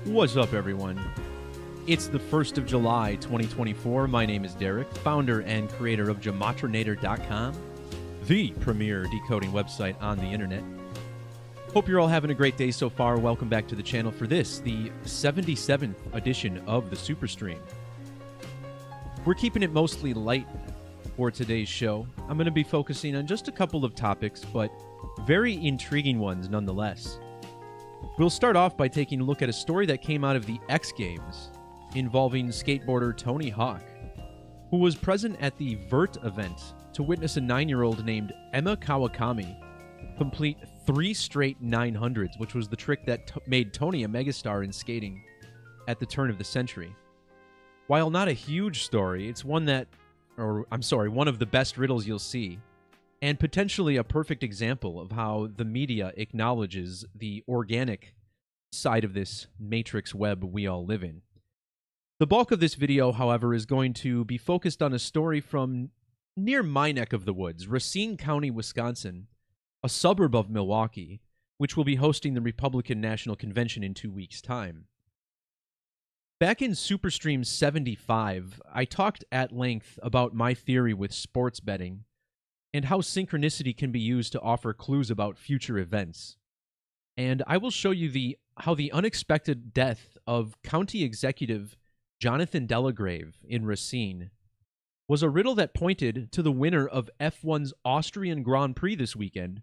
What's up, everyone? It's the 1st of July, 2024. My name is Derek, founder and creator of Gematrinator.com, the premier decoding website on the internet. Hope you're all having a great day so far. Welcome back to the channel for this, the 77th edition of the Superstream. We're keeping it mostly light for today's show. I'm going to be focusing on just a couple of topics, but very intriguing ones nonetheless. We'll start off by taking a look at a story that came out of the X Games involving skateboarder Tony Hawk, who was present at the Vert event to witness a 9-year-old named Emma Kawakami complete 3 straight 900s, which was the trick that made Tony a megastar in skating at the turn of the century. While not a huge story, it's one of the best riddles you'll see, and potentially a perfect example of how the media acknowledges the organic side of this matrix web we all live in. The bulk of this video, however, is going to be focused on a story from near my neck of the woods, Racine County, Wisconsin, a suburb of Milwaukee, which will be hosting the Republican National Convention in 2 weeks' time. Back in Superstream 75, I talked at length about my theory with sports betting and how synchronicity can be used to offer clues about future events. And I will show you how the unexpected death of County Executive Jonathan Delagrave in Racine was a riddle that pointed to the winner of F1's Austrian Grand Prix this weekend,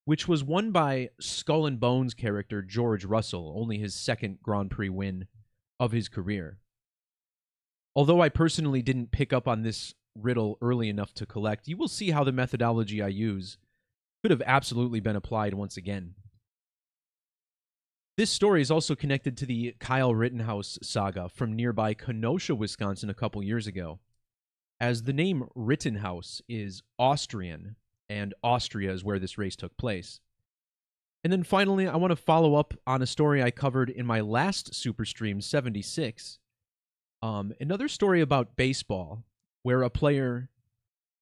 which was won by Skull and Bones character George Russell, only his second Grand Prix win of his career. Although I personally didn't pick up on this riddle early enough to collect, you will see how the methodology I use could have absolutely been applied once again. This story is also connected to the Kyle Rittenhouse saga from nearby Kenosha, Wisconsin a couple years ago, as the name Rittenhouse is Austrian, and Austria is where this race took place. And then finally, I want to follow up on a story I covered in my last Superstream 76, another story about baseball, where a player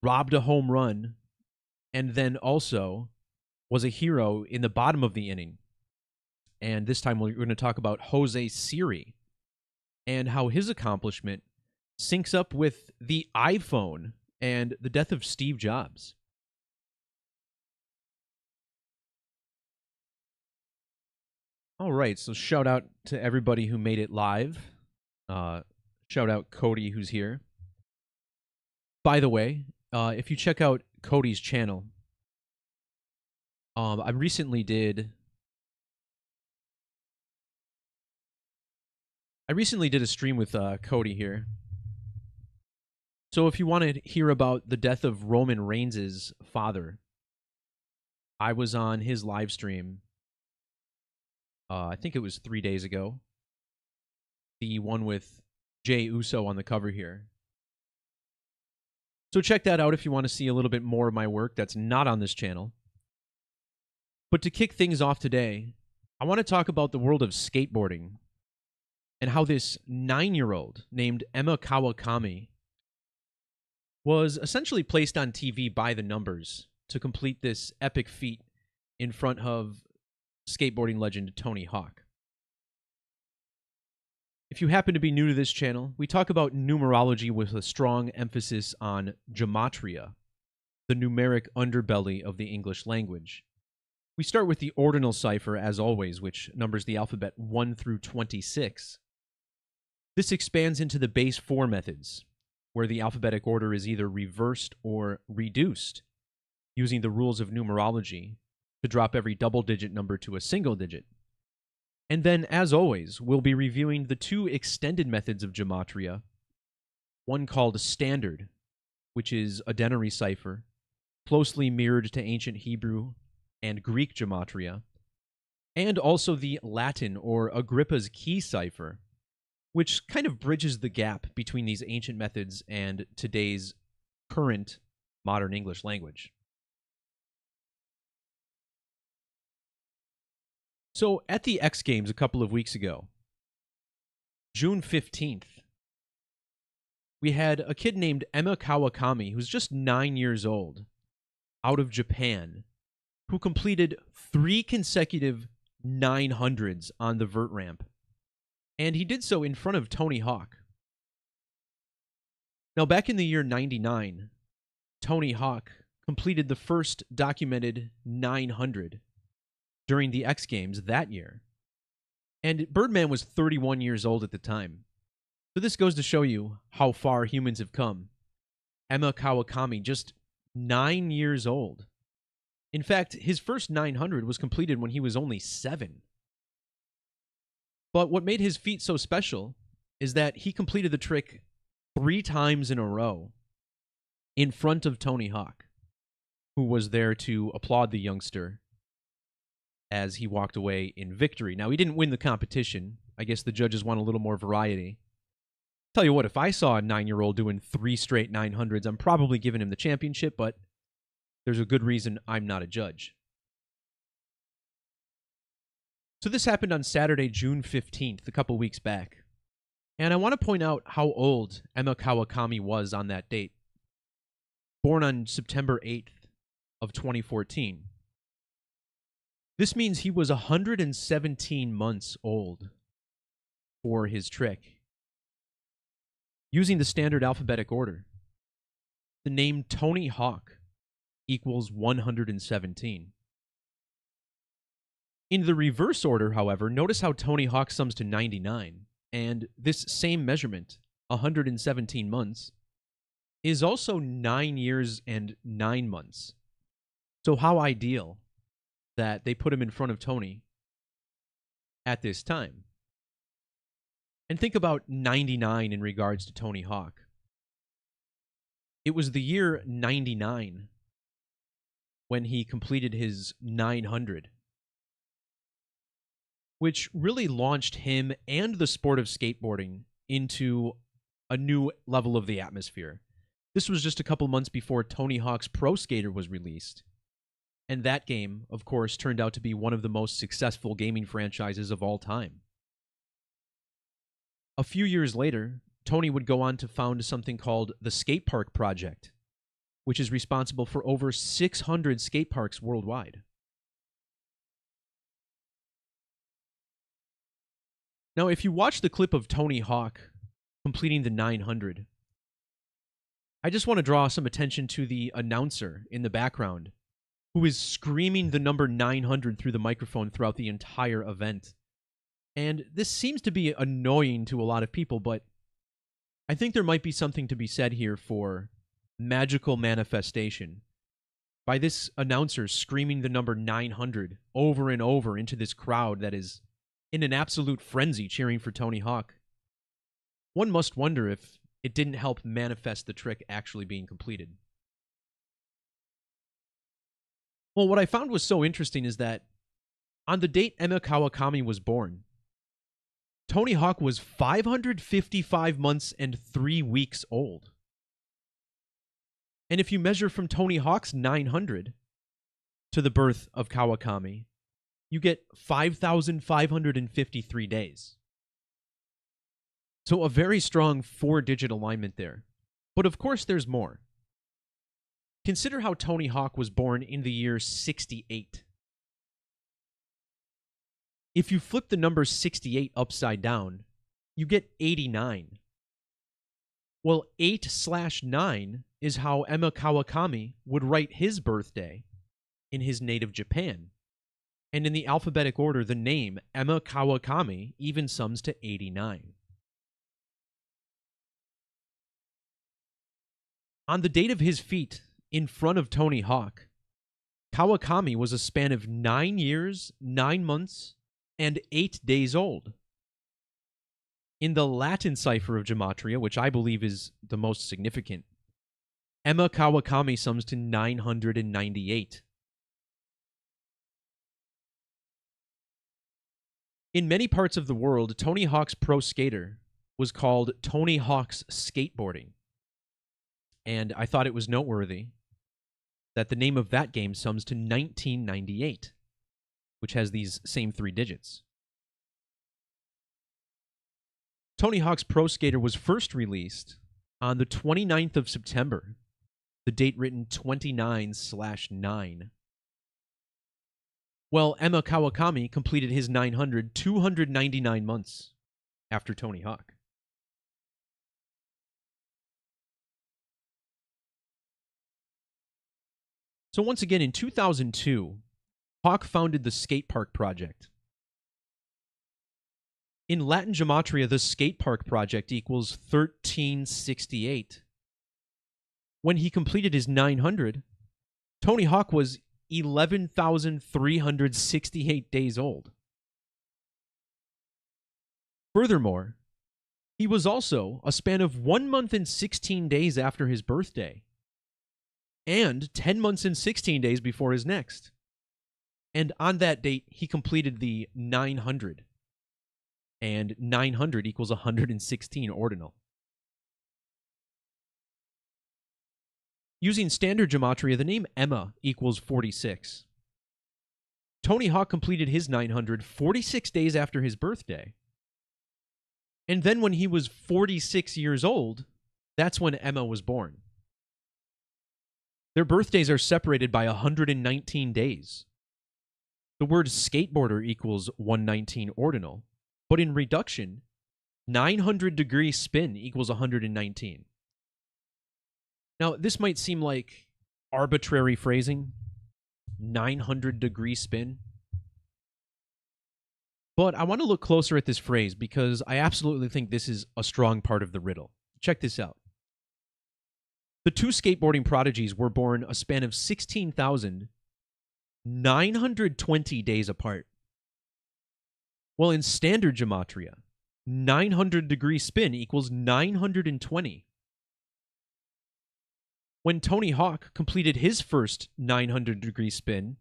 robbed a home run and then also was a hero in the bottom of the inning. And this time we're going to talk about Jose Siri and how his accomplishment syncs up with the iPhone and the death of Steve Jobs. All right, so shout out to everybody who made it live. Shout out Cody, who's here. By the way, if you check out Cody's channel, I recently did a stream with Cody here. So if you want to hear about the death of Roman Reigns' father, I was on his live stream. I think it was 3 days ago. The one with Jey Uso on the cover here. So check that out if you want to see a little bit more of my work that's not on this channel. But to kick things off today, I want to talk about the world of skateboarding and how this 9-year-old named Emma Kawakami was essentially placed on TV by the numbers to complete this epic feat in front of skateboarding legend Tony Hawk. If you happen to be new to this channel, we talk about numerology with a strong emphasis on Gematria, the numeric underbelly of the English language. We start with the ordinal cipher, as always, which numbers the alphabet 1 through 26. This expands into the base 4 methods, where the alphabetic order is either reversed or reduced, using the rules of numerology to drop every double-digit number to a single digit. And then, as always, we'll be reviewing the 2 extended methods of Gematria, one called Standard, which is a denary cipher, closely mirrored to ancient Hebrew and Greek Gematria, and also the Latin or Agrippa's key cipher, which kind of bridges the gap between these ancient methods and today's current modern English language. So, at the X Games a couple of weeks ago, June 15th, we had a kid named Emma Kawakami, who's just 9 years old, out of Japan, who completed 3 consecutive 900s on the vert ramp. And he did so in front of Tony Hawk. Now, back in the year 99, Tony Hawk completed the first documented 900 during the X Games that year. And Birdman was 31 years old at the time. So this goes to show you how far humans have come. Emma Kawakami, just 9 years old. In fact, his first 900 was completed when he was only 7. But what made his feat so special is that he completed the trick 3 times in a row in front of Tony Hawk, who was there to applaud the youngster as he walked away in victory. Now, he didn't win the competition. I guess the judges want a little more variety. Tell you what, if I saw a 9-year-old doing 3 straight 900s, I'm probably giving him the championship, but there's a good reason I'm not a judge. So this happened on Saturday, June 15th, a couple weeks back. And I want to point out how old Emma Kawakami was on that date. Born on September 8th of 2014. This means he was 117 months old for his trick. Using the standard alphabetic order, the name Tony Hawk equals 117. In the reverse order, however, notice how Tony Hawk sums to 99, and this same measurement, 117 months, is also 9 years and 9 months. So how ideal that they put him in front of Tony at this time. And think about 99 in regards to Tony Hawk. It was the year 99 when he completed his 900, which really launched him and the sport of skateboarding into a new level of the atmosphere. This was just a couple months before Tony Hawk's Pro Skater was released. And that game, of course, turned out to be one of the most successful gaming franchises of all time. A few years later, Tony would go on to found something called the Skate Park Project, which is responsible for over 600 skate parks worldwide. Now, if you watch the clip of Tony Hawk completing the 900, I just want to draw some attention to the announcer in the background, who is screaming the number 900 through the microphone throughout the entire event. And this seems to be annoying to a lot of people, but I think there might be something to be said here for magical manifestation. By this announcer screaming the number 900 over and over into this crowd that is in an absolute frenzy cheering for Tony Hawk, one must wonder if it didn't help manifest the trick actually being completed. Well, what I found was so interesting is that on the date Emma Kawakami was born, Tony Hawk was 555 months and 3 weeks old. And if you measure from Tony Hawk's 900 to the birth of Kawakami, you get 5,553 days. So a very strong 4-digit alignment there. But of course there's more. Consider how Tony Hawk was born in the year 68. If you flip the number 68 upside down, you get 89. Well, 8/9 is how Emma Kawakami would write his birthday in his native Japan. And in the alphabetic order, the name Emma Kawakami even sums to 89. On the date of his feat in front of Tony Hawk, Kawakami was a span of 9 years, 9 months, and 8 days old. In the Latin cipher of Gematria, which I believe is the most significant, Emma Kawakami sums to 998. In many parts of the world, Tony Hawk's Pro Skater was called Tony Hawk's Skateboarding. And I thought it was noteworthy that the name of that game sums to 1998, which has these same 3 digits. Tony Hawk's Pro Skater was first released on the 29th of September, the date written 29/9. Well, Emma Kawakami completed his 900 299 months, after Tony Hawk. So once again, in 2002, Hawk founded the Skate Park Project. In Latin Gematria, the Skate Park Project equals 1368. When he completed his 900, Tony Hawk was 11,368 days old. Furthermore, he was also a span of 1 month and 16 days after his birthday, and 10 months and 16 days before his next. And on that date, he completed the 900. And 900 equals 116 ordinal. Using standard gematria, the name Emma equals 46. Tony Hawk completed his 900 46 days after his birthday. And then when he was 46 years old, that's when Emma was born. Their birthdays are separated by 119 days. The word skateboarder equals 119 ordinal, but in reduction, 900-degree spin equals 119. Now, this might seem like arbitrary phrasing, 900-degree spin. But I want to look closer at this phrase because I absolutely think this is a strong part of the riddle. Check this out. The two skateboarding prodigies were born a span of 16,920 days apart. Well, in standard gematria, 900-degree spin equals 920. When Tony Hawk completed his first 900-degree spin,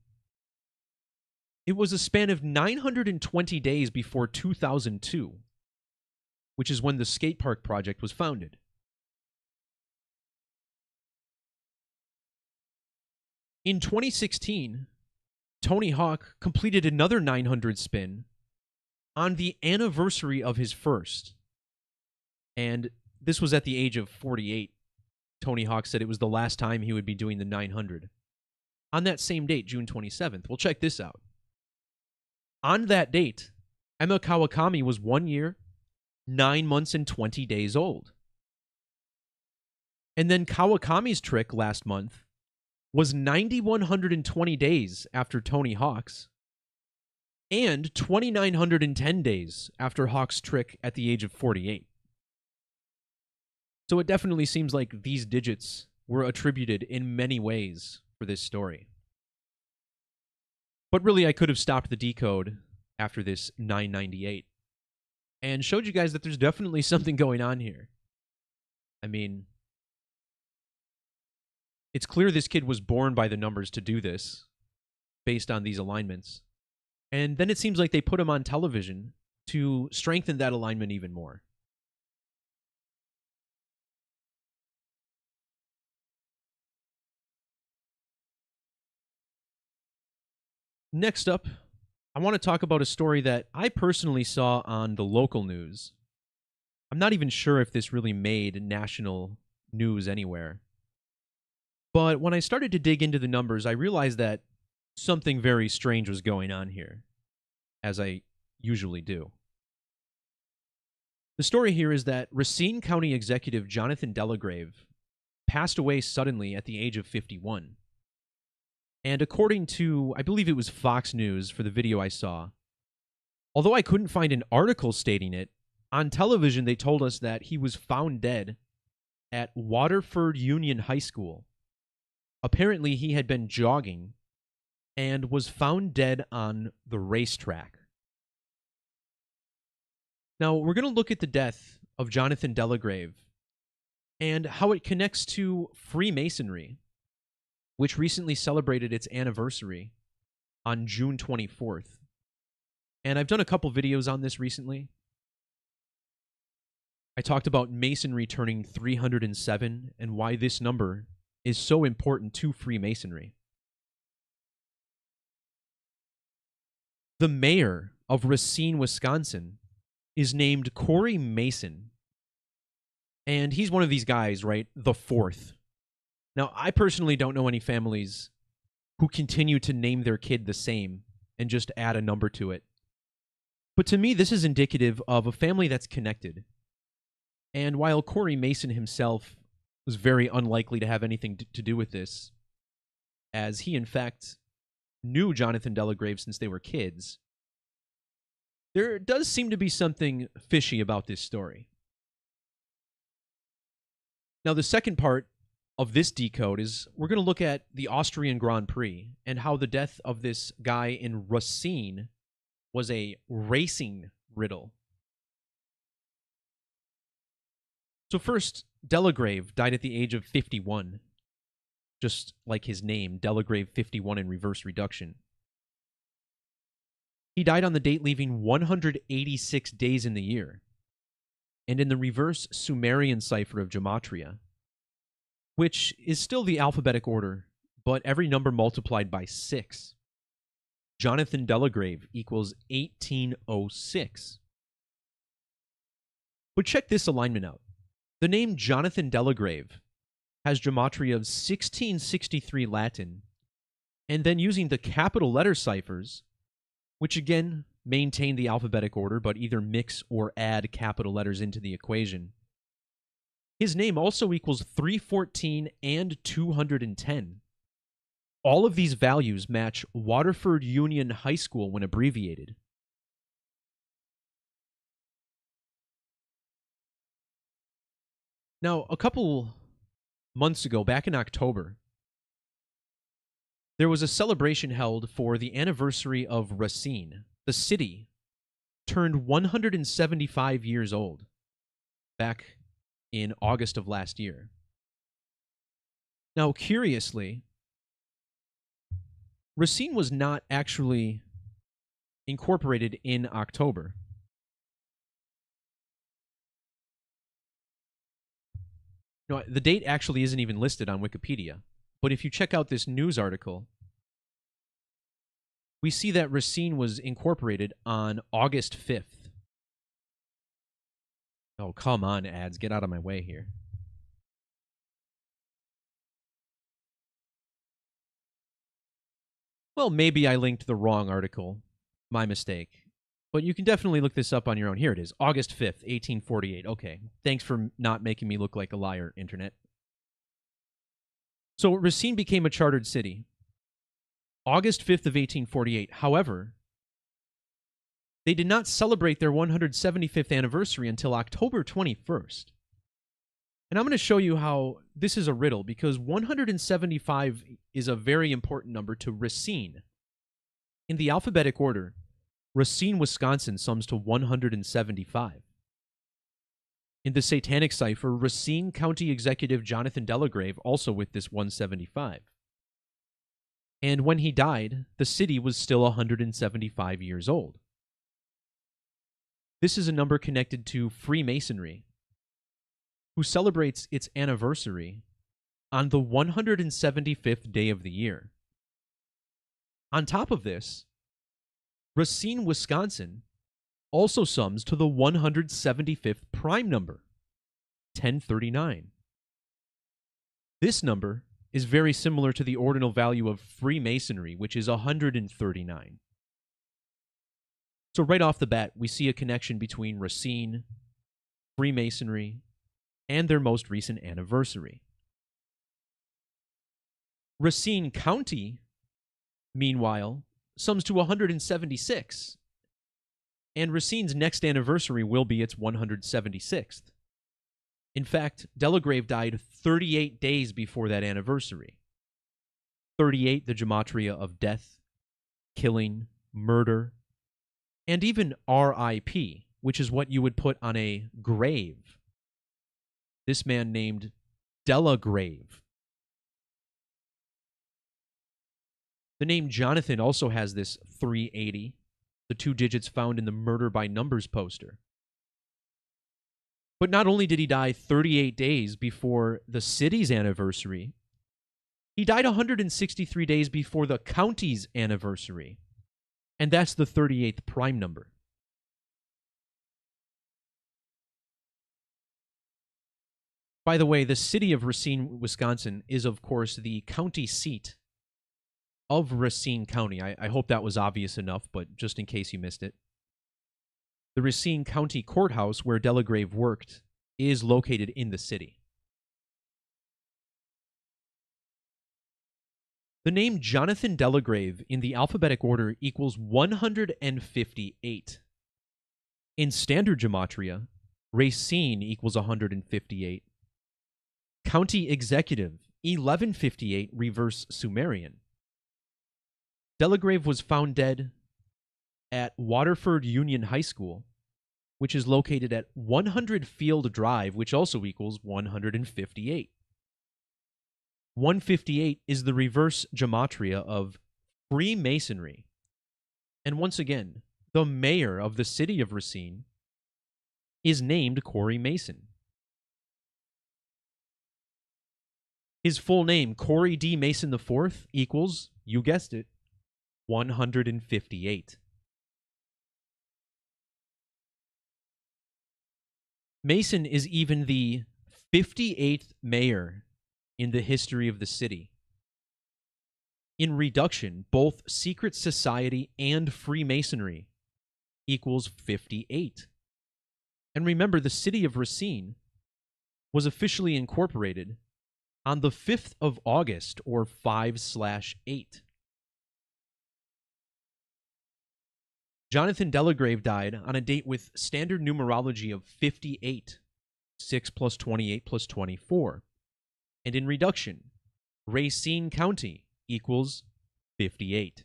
it was a span of 920 days before 2002, which is when the Skate Park Project was founded. In 2016, Tony Hawk completed another 900 spin on the anniversary of his first. And this was at the age of 48. Tony Hawk said it was the last time he would be doing the 900. On that same date, June 27th. Well, check this out. On that date, Emma Kawakami was 1 year, 9 months, and 20 days old. And then Kawakami's trick last month was 9,120 days after Tony Hawk's, and 2,910 days after Hawk's trick at the age of 48. So it definitely seems like these digits were attributed in many ways for this story. But really, I could have stopped the decode after this 998 and showed you guys that there's definitely something going on here. I mean, it's clear this kid was born by the numbers to do this, based on these alignments. And then it seems like they put him on television to strengthen that alignment even more. Next up, I want to talk about a story that I personally saw on the local news. I'm not even sure if this really made national news anywhere. But when I started to dig into the numbers, I realized that something very strange was going on here, as I usually do. The story here is that Racine County Executive Jonathan Delagrave passed away suddenly at the age of 51. And according to, I believe it was Fox News for the video I saw, although I couldn't find an article stating it, on television they told us that he was found dead at Waterford Union High School. Apparently he had been jogging and was found dead on the racetrack. Now, we're going to look at the death of Jonathan Delagrave and how it connects to Freemasonry, which recently celebrated its anniversary on June 24th. And I've done a couple videos on this recently. I talked about Masonry turning 307 and why this number is so important to Freemasonry. The mayor of Racine, Wisconsin, is named Corey Mason. And he's one of these guys, right? The fourth. Now, I personally don't know any families who continue to name their kid the same and just add a number to it. But to me, this is indicative of a family that's connected. And while Corey Mason himself was very unlikely to have anything to do with this, as he in fact knew Jonathan Delagrave since they were kids, there does seem to be something fishy about this story. Now, the second part of this decode is we're going to look at the Austrian Grand Prix and how the death of this guy in Racine was a racing riddle. So first, Delagrave died at the age of 51. Just like his name, Delagrave 51 in reverse reduction. He died on the date leaving 186 days in the year, and in the reverse Sumerian cipher of Gematria, which is still the alphabetic order, but every number multiplied by 6. Jonathan Delagrave equals 1806. But check this alignment out. The name Jonathan Delagrave has Gematria of 1663 Latin, and then using the capital letter ciphers, which again maintain the alphabetic order but either mix or add capital letters into the equation, his name also equals 314 and 210. All of these values match Waterford Union High School when abbreviated. Now, a couple months ago, back in October, there was a celebration held for the anniversary of Racine. The city turned 175 years old back in August of last year. Now, curiously, Racine was not actually incorporated in October. No, the date actually isn't even listed on Wikipedia. But if you check out this news article, we see that Racine was incorporated on August 5th. Oh, come on, ads. Get out of my way here. Well, maybe I linked the wrong article. My mistake. But you can definitely look this up on your own. Here it is, August 5th, 1848. Okay, thanks for not making me look like a liar, Internet. So Racine became a chartered city August 5th of 1848. However, they did not celebrate their 175th anniversary until October 21st. And I'm going to show you how this is a riddle, because 175 is a very important number to Racine. In the alphabetic order, Racine, Wisconsin sums to 175. In the Satanic cipher, Racine County Executive Jonathan Delagrave also with this 175. And when he died, the city was still 175 years old. This is a number connected to Freemasonry, who celebrates its anniversary on the 175th day of the year. On top of this, Racine, Wisconsin also sums to the 175th prime number, 1039. This number is very similar to the ordinal value of Freemasonry, which is 139. So right off the bat, we see a connection between Racine, Freemasonry, and their most recent anniversary. Racine County, meanwhile, sums to 176, and Racine's next anniversary will be its 176th. In fact, Delagrave died 38 days before that anniversary. 38, the gematria of death, killing, murder, and even R.I.P., which is what you would put on a grave. This man named Delagrave. The name Jonathan also has this 380, the 2 digits found in the Murder by Numbers poster. But not only did he die 38 days before the city's anniversary, he died 163 days before the county's anniversary. And that's the 38th prime number. By the way, the city of Racine, Wisconsin is, of course, the county seat of Racine County. I hope that was obvious enough, but just in case you missed it. The Racine County Courthouse, where Delagrave worked, is located in the city. The name Jonathan Delagrave in the alphabetic order equals 158. In standard gematria, Racine equals 158. County executive, 1158 reverse Sumerian. Delagrave was found dead at Waterford Union High School, which is located at 100 Field Drive, which also equals 158. 158 is the reverse gematria of Freemasonry. And once again, the mayor of the city of Racine is named Corey Mason. His full name, Corey D. Mason IV, equals, you guessed it, 158. Mason is even the 58th mayor in the history of the city. In reduction, both secret society and Freemasonry equals 58. And remember, the city of Racine was officially incorporated on the 5th of August, or 5/8. Jonathan Delagrave died on a date with standard numerology of 58, 6 plus 28 plus 24. And in reduction, Racine County equals 58.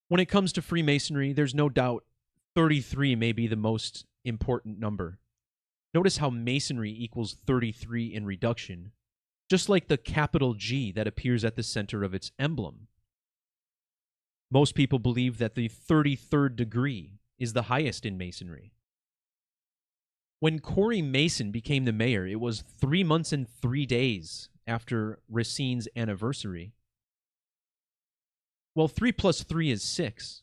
When it comes to Freemasonry, there's no doubt 33 may be the most important number. Notice how Masonry equals 33 in reduction, just like the capital G that appears at the center of its emblem. Most people believe that the 33rd degree is the highest in Masonry. When Corey Mason became the mayor, it was 3 months and 3 days after Racine's anniversary. Well, 3 plus 3 is 6.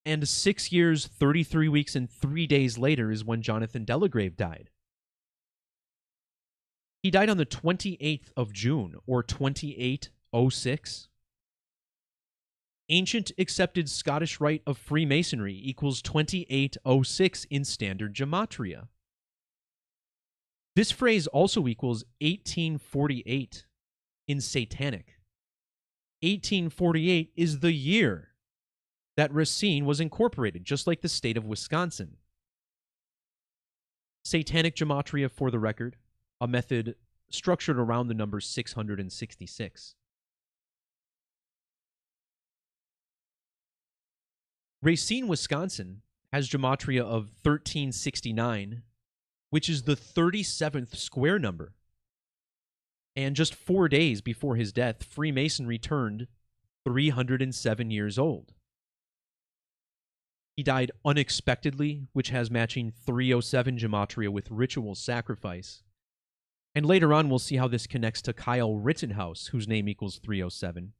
And 6 years, 33 weeks, and 3 days later is when Jonathan Delagrave died. He died on the 28th of June, or 2806. Ancient accepted Scottish rite of Freemasonry equals 2806 in standard gematria. This phrase also equals 1848 in Satanic. 1848 is the year that Racine was incorporated, just like the state of Wisconsin. Satanic gematria, for the record, a method structured around the number 666. Racine, Wisconsin, has gematria of 1369, which is the 37th square number. And just 4 days before his death, Freemasonry turned 307 years old. He died unexpectedly, which has matching 307 gematria with ritual sacrifice. And later on, we'll see how this connects to Kyle Rittenhouse, whose name equals 307.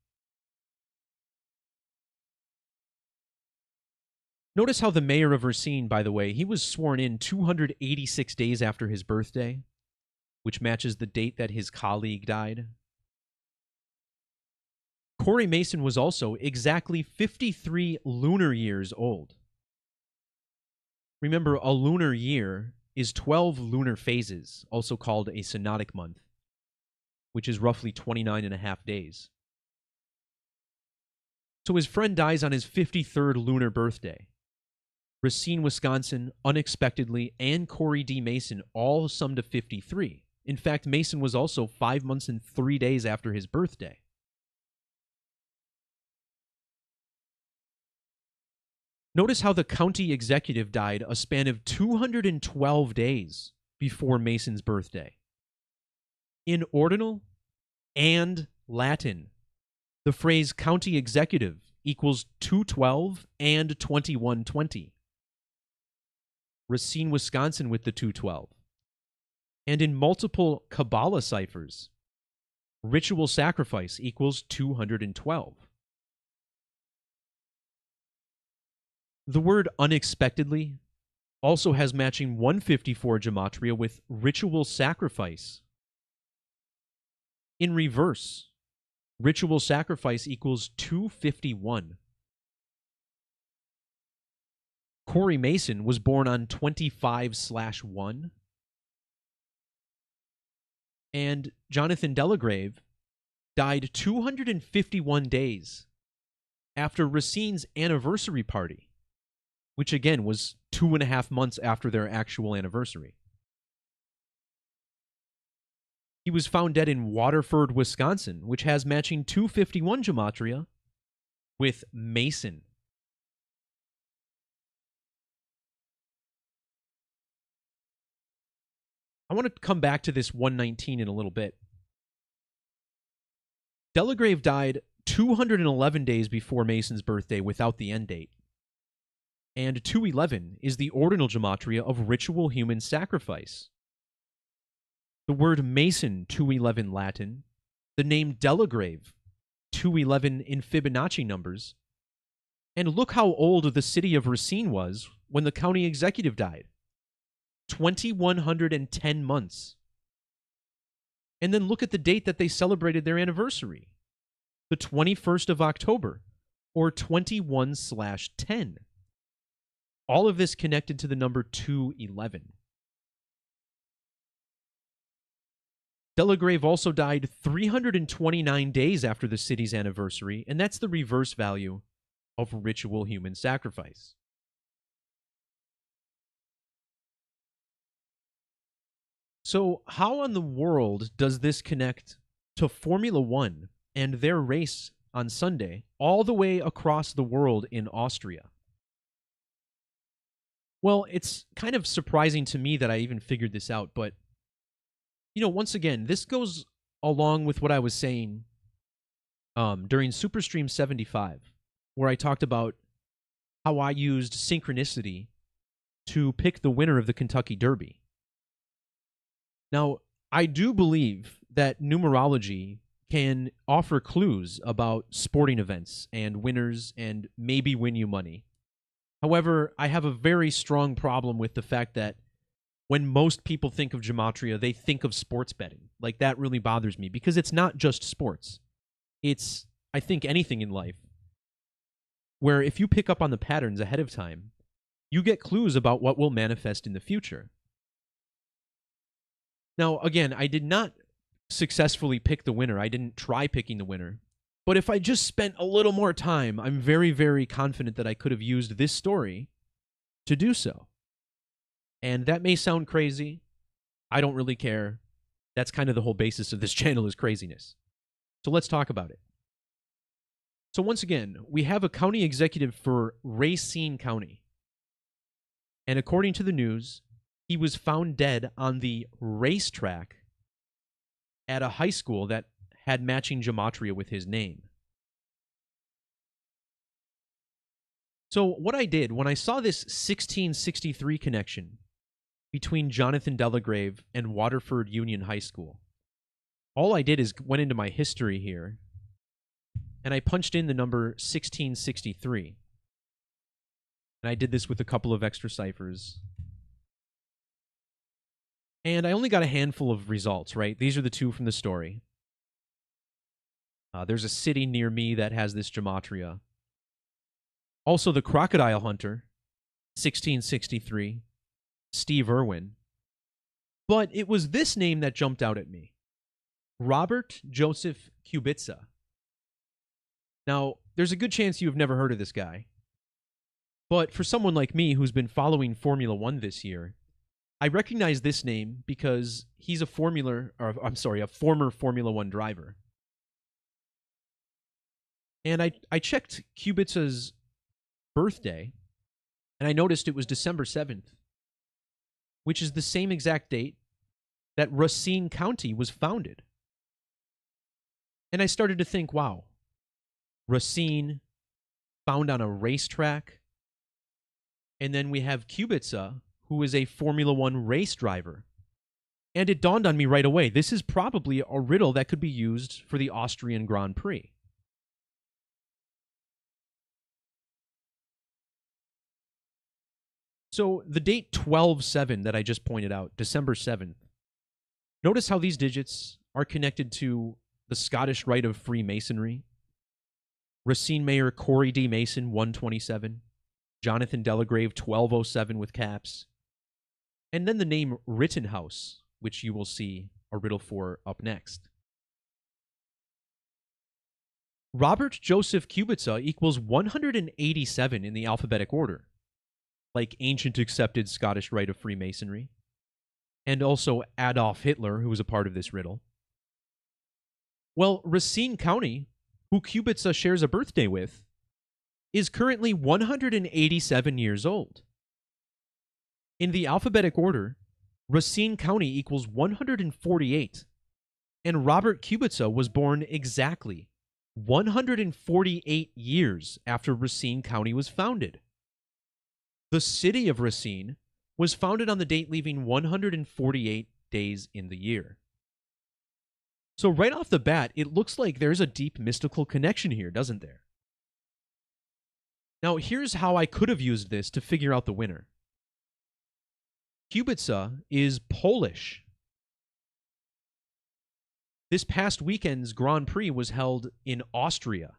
Notice how the mayor of Racine, by the way, he was sworn in 286 days after his birthday, which matches the date that his colleague died. Corey Mason was also exactly 53 lunar years old. Remember, a lunar year is 12 lunar phases, also called a synodic month, which is roughly 29.5 days. So his friend dies on his 53rd lunar birthday. Racine, Wisconsin, unexpectedly, and Corey D. Mason all summed to 53. In fact, Mason was also 5 months and 3 days after his birthday. Notice how the county executive died a span of 212 days before Mason's birthday. In ordinal and Latin, the phrase county executive equals 212 and 2120. Racine, Wisconsin with the 212. And in multiple Kabbalah ciphers, ritual sacrifice equals 212. The word unexpectedly also has matching 154 gematria with ritual sacrifice. In reverse, ritual sacrifice equals 251. Corey Mason was born on 25/1. And Jonathan Delagrave died 251 days after Racine's anniversary party, which again was 2.5 months after their actual anniversary. He was found dead in Waterford, Wisconsin, which has matching 251 Gematria with Mason. I want to come back to this 119 in a little bit. Delagrave died 211 days before Mason's birthday without the end date. And 211 is the ordinal Gematria of ritual human sacrifice. The word Mason, 211 Latin. The name Delagrave, 211 in Fibonacci numbers. And look how old the city of Racine was when the county executive died. 2,110 months. And then look at the date that they celebrated their anniversary. The 21st of October, or 21/10. All of this connected to the number 211. Delagrave also died 329 days after the city's anniversary, and that's the reverse value of ritual human sacrifice. So how in the world does this connect to Formula One and their race on Sunday all the way across the world in Austria? Well, it's kind of surprising to me that I even figured this out, but, once again, this goes along with what I was saying during Superstream 75, where I talked about how I used synchronicity to pick the winner of the Kentucky Derby. Now, I do believe that numerology can offer clues about sporting events and winners and maybe win you money. However, I have a very strong problem with the fact that when most people think of Gematria, they think of sports betting. Like, that really bothers me because it's not just sports. It's, I think, anything in life where if you pick up on the patterns ahead of time, you get clues about what will manifest in the future. Now, again, I did not successfully pick the winner. I didn't try picking the winner. But if I just spent a little more time, I'm very, very confident that I could have used this story to do so. And that may sound crazy. I don't really care. That's kind of the whole basis of this channel is craziness. So let's talk about it. So once again, we have a county executive for Racine County. And according to the news, he was found dead on the racetrack at a high school that had matching Gematria with his name. So what I did, when I saw this 1663 connection between Jonathan Delagrave and Waterford Union High School, all I did is went into my history here, and I punched in the number 1663. And I did this with a couple of extra ciphers. And I only got a handful of results, right? These are the two from the story. There's a city near me that has this Gematria. Also, the Crocodile Hunter, 1663, Steve Irwin. But it was this name that jumped out at me. Robert Joseph Kubica. Now, there's a good chance you've never heard of this guy. But for someone like me who's been following Formula One this year, I recognize this name because he's a former Formula One driver. And I checked Kubica's birthday, and I noticed it was December 7th, which is the same exact date that Racine County was founded. And I started to think, wow, Racine, found on a racetrack. And then we have Kubica, who is a Formula One race driver. And it dawned on me right away, this is probably a riddle that could be used for the Austrian Grand Prix. So the date 12/7 that I just pointed out, December 7th, notice how these digits are connected to the Scottish Rite of Freemasonry. Racine Mayor Corey D. Mason, 127. Jonathan Delagrave, 1207 with caps. And then the name Rittenhouse, which you will see a riddle for up next. Robert Joseph Kubica equals 187 in the alphabetic order, like ancient accepted Scottish rite of Freemasonry, and also Adolf Hitler, who was a part of this riddle. Well, Racine County, who Kubica shares a birthday with, is currently 187 years old. In the alphabetic order, Racine County equals 148, and Robert Kubica was born exactly 148 years after Racine County was founded. The city of Racine was founded on the date leaving 148 days in the year. So right off the bat, it looks like there's a deep mystical connection here, doesn't there? Now, here's how I could have used this to figure out the winner. Kubica is Polish. This past weekend's Grand Prix was held in Austria.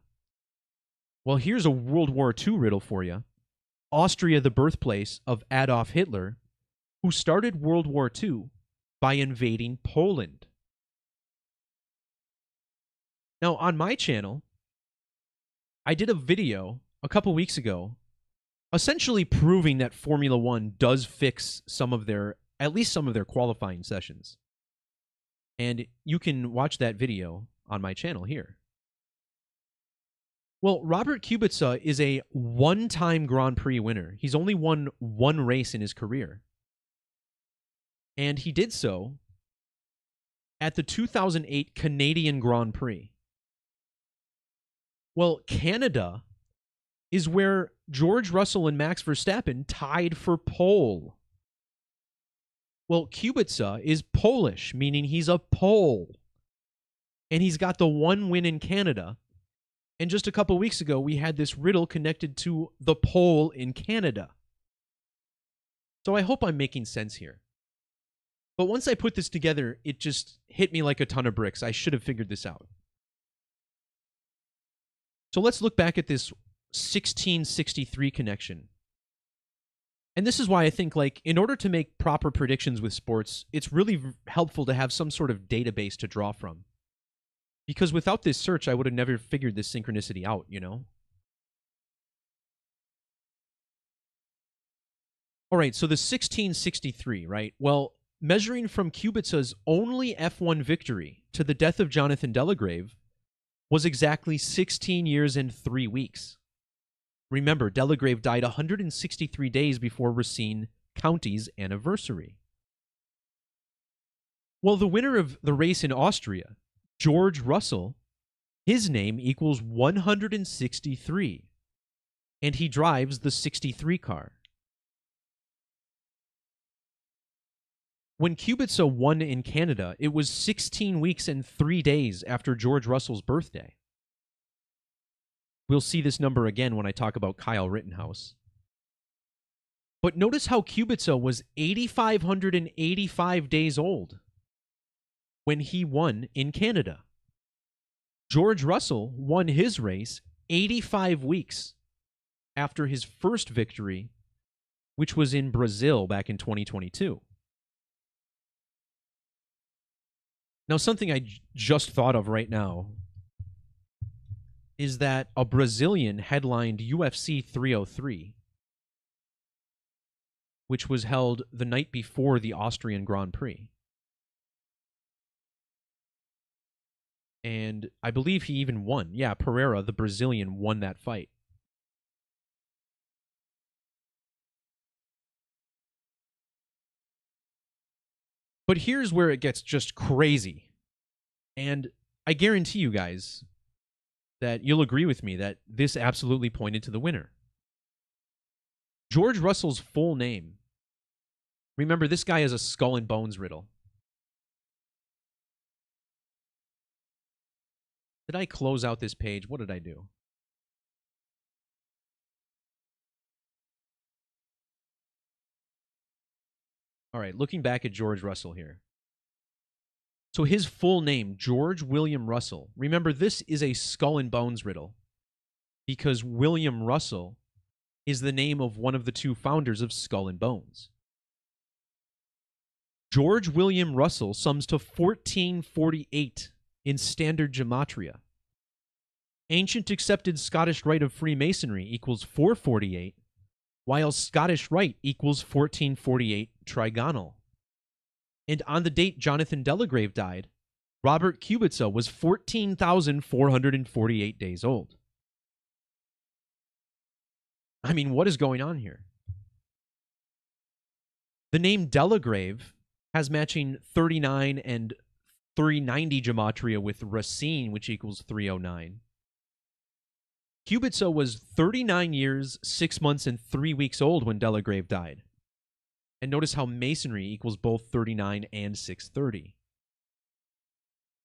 Well, here's a World War II riddle for you. Austria, the birthplace of Adolf Hitler, who started World War II by invading Poland. Now, on my channel, I did a video a couple weeks ago essentially proving that Formula One does fix at least some of their qualifying sessions. And you can watch that video on my channel here. Well, Robert Kubica is a one-time Grand Prix winner. He's only won one race in his career. And he did so at the 2008 Canadian Grand Prix. Well, Canada is where George Russell and Max Verstappen tied for pole. Well, Kubica is Polish, meaning he's a Pole. And he's got the one win in Canada. And just a couple weeks ago, we had this riddle connected to the pole in Canada. So I hope I'm making sense here. But once I put this together, it just hit me like a ton of bricks. I should have figured this out. So let's look back at this 1663 connection. And this is why I think, in order to make proper predictions with sports, it's really helpful to have some sort of database to draw from. Because without this search, I would have never figured this synchronicity out, you know? All right, so the 1663, right? Well, measuring from Kubica's only F1 victory to the death of Jonathan Delagrave was exactly 16 years and 3 weeks. Remember, Delagrave died 163 days before Racine County's anniversary. Well, the winner of the race in Austria, George Russell, his name equals 163, and he drives the 63 car. When Kubica won in Canada, it was 16 weeks and 3 days after George Russell's birthday. We'll see this number again when I talk about Kyle Rittenhouse. But notice how Kubica was 8,585 days old when he won in Canada. George Russell won his race 85 weeks after his first victory, which was in Brazil back in 2022. Now, something I just thought of right now is that a Brazilian headlined UFC 303, which was held the night before the Austrian Grand Prix. And I believe he even won. Yeah, Pereira, the Brazilian, won that fight. But here's where it gets just crazy. And I guarantee you guys that you'll agree with me that this absolutely pointed to the winner. George Russell's full name. Remember, this guy is a skull and bones riddle. Did I close out this page? What did I do? All right, looking back at George Russell here. So his full name, George William Russell. Remember, this is a skull and bones riddle because William Russell is the name of one of the two founders of Skull and Bones. George William Russell sums to 1448 in standard Gematria. Ancient accepted Scottish rite of Freemasonry equals 448, while Scottish rite equals 1448 trigonal. And on the date Jonathan Delagrave died, Robert Kubica was 14,448 days old. I mean, what is going on here? The name Delagrave has matching 39 and 390 Gematria with Racine, which equals 309. Kubica was 39 years, 6 months, and 3 weeks old when Delagrave died. And notice how Masonry equals both 39 and 630.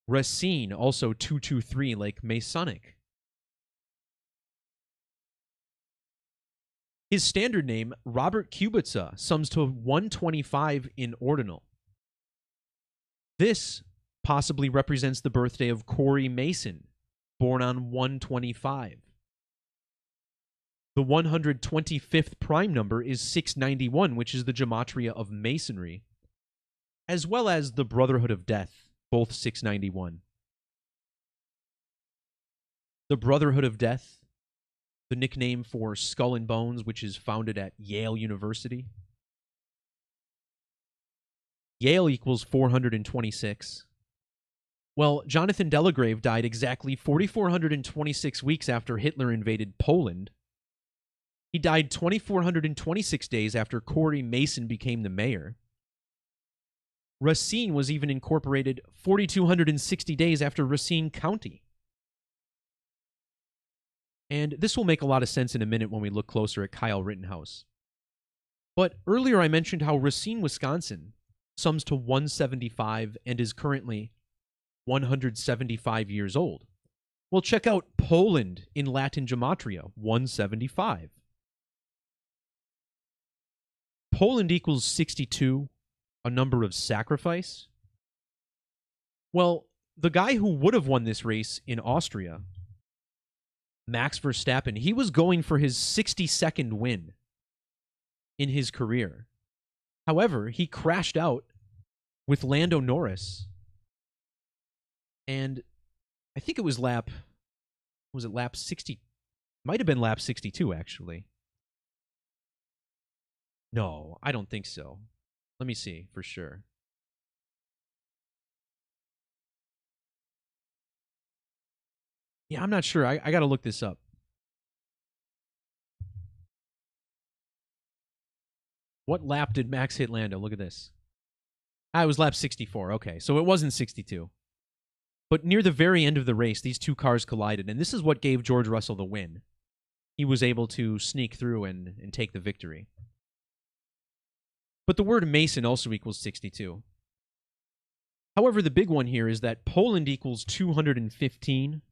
Racine, also 223, like Masonic. His standard name, Robert Kubica, sums to 125 in ordinal. This possibly represents the birthday of Corey Mason, born on 125. The 125th prime number is 691, which is the Gematria of Masonry, as well as the Brotherhood of Death, both 691. The Brotherhood of Death, the nickname for Skull and Bones, which is founded at Yale University. Yale equals 426. Well, Jonathan Delagrave died exactly 4,426 weeks after Hitler invaded Poland. He died 2,426 days after Corey Mason became the mayor. Racine was even incorporated 4,260 days after Racine County. And this will make a lot of sense in a minute when we look closer at Kyle Rittenhouse. But earlier I mentioned how Racine, Wisconsin sums to 175 and is currently 175 years old. Well, check out Poland in Latin Gematria, 175. Poland equals 62, a number of sacrifice. Well, the guy who would have won this race in Austria, Max Verstappen, he was going for his 62nd win in his career. However, he crashed out with Lando Norris. And I think it was lap 60? Might have been lap 62, actually. No, I don't think so. Let me see for sure. Yeah, I'm not sure. I got to look this up. What lap did Max hit Lando? Look at this. It was lap 64. Okay, so it wasn't 62. But near the very end of the race, these two cars collided, and this is what gave George Russell the win. He was able to sneak through and take the victory. But the word Mason also equals 62. However, the big one here is that Poland equals 215.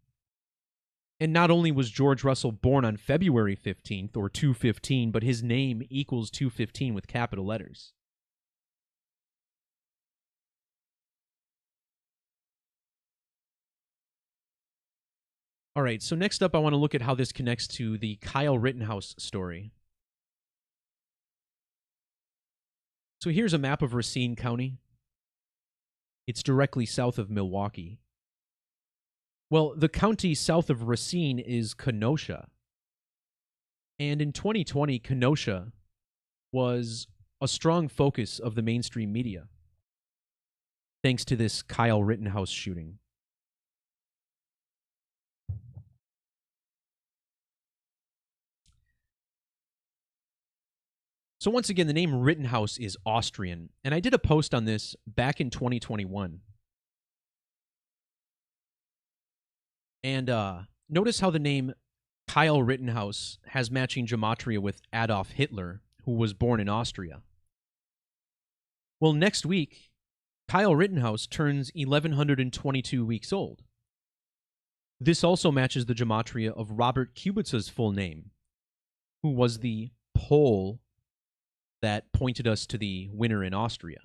And not only was George Russell born on February 15th, or 215, but his name equals 215 with capital letters. All right, so next up I want to look at how this connects to the Kyle Rittenhouse story. So here's a map of Racine County. It's directly south of Milwaukee. Well, the county south of Racine is Kenosha. And in 2020, Kenosha was a strong focus of the mainstream media, thanks to this Kyle Rittenhouse shooting. So once again, the name Rittenhouse is Austrian, and I did a post on this back in 2021. And notice how the name Kyle Rittenhouse has matching gematria with Adolf Hitler, who was born in Austria. Well, next week, Kyle Rittenhouse turns 1,122 weeks old. This also matches the gematria of Robert Kubica's full name, who was the Pole that pointed us to the winner in Austria.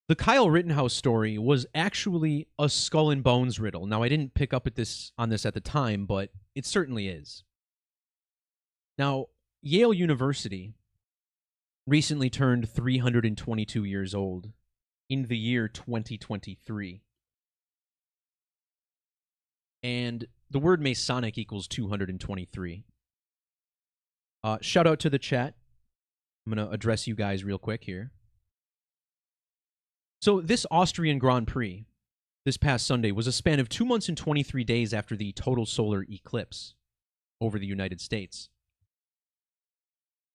The Kyle Rittenhouse story was actually a skull and bones riddle. Now, I didn't pick up on this at the time, but it certainly is. Now, Yale University recently turned 322 years old in the year 2023. And the word Masonic equals 223. Shout out to the chat. I'm going to address you guys real quick here. So this Austrian Grand Prix this past Sunday was a span of 2 months and 23 days after the total solar eclipse over the United States.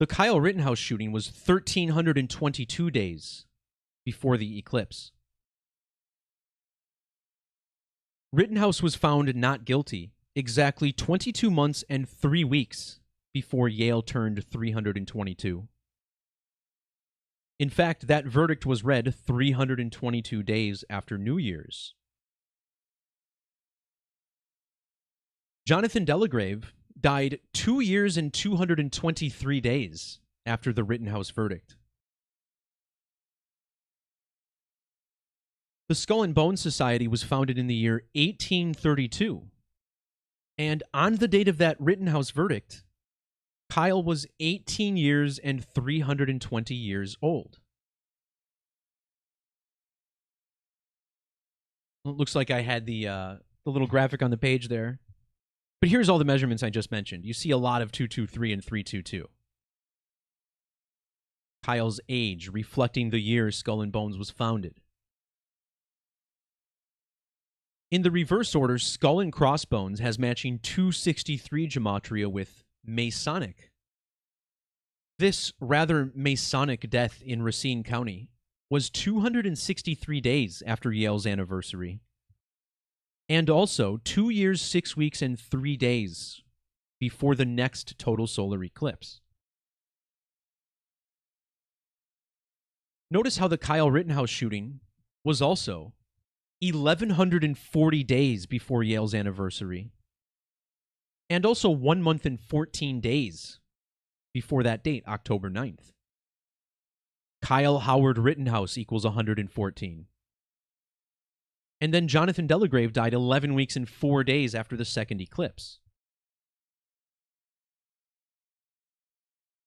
The Kyle Rittenhouse shooting was 1,322 days before the eclipse. Rittenhouse was found not guilty exactly 22 months and 3 weeks before Yale turned 322. In fact, that verdict was read 322 days after New Year's. Jonathan Delagrave died 2 years and 223 days after the Rittenhouse verdict. The Skull and Bones Society was founded in the year 1832. And on the date of that Rittenhouse verdict, Kyle was 18 years and 320 years old. It looks like I had the little graphic on the page there. But here's all the measurements I just mentioned. You see a lot of 223 and 322. Kyle's age, reflecting the year Skull and Bones was founded. In the reverse order, Skull and Crossbones has matching 263 Gematria with Masonic. This rather Masonic death in Racine County was 263 days after Yale's anniversary, and also 2 years, 6 weeks, and 3 days before the next total solar eclipse. Notice how the Kyle Rittenhouse shooting was also 1,140 days before Yale's anniversary, and also 1 month and 14 days before that date, October 9th. Kyle Howard Rittenhouse equals 114. And then Jonathan Delagrave died 11 weeks and 4 days after the second eclipse.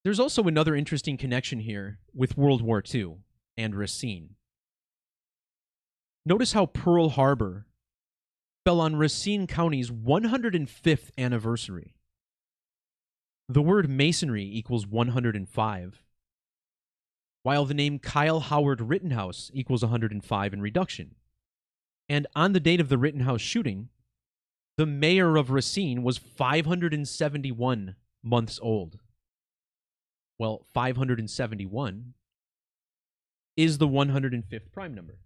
There's also another interesting connection here with World War II and Racine. Notice how Pearl Harbor fell on Racine County's 105th anniversary. The word masonry equals 105, while the name Kyle Howard Rittenhouse equals 105 in reduction. And on the date of the Rittenhouse shooting, the mayor of Racine was 571 months old. Well, 571 is the 105th prime number.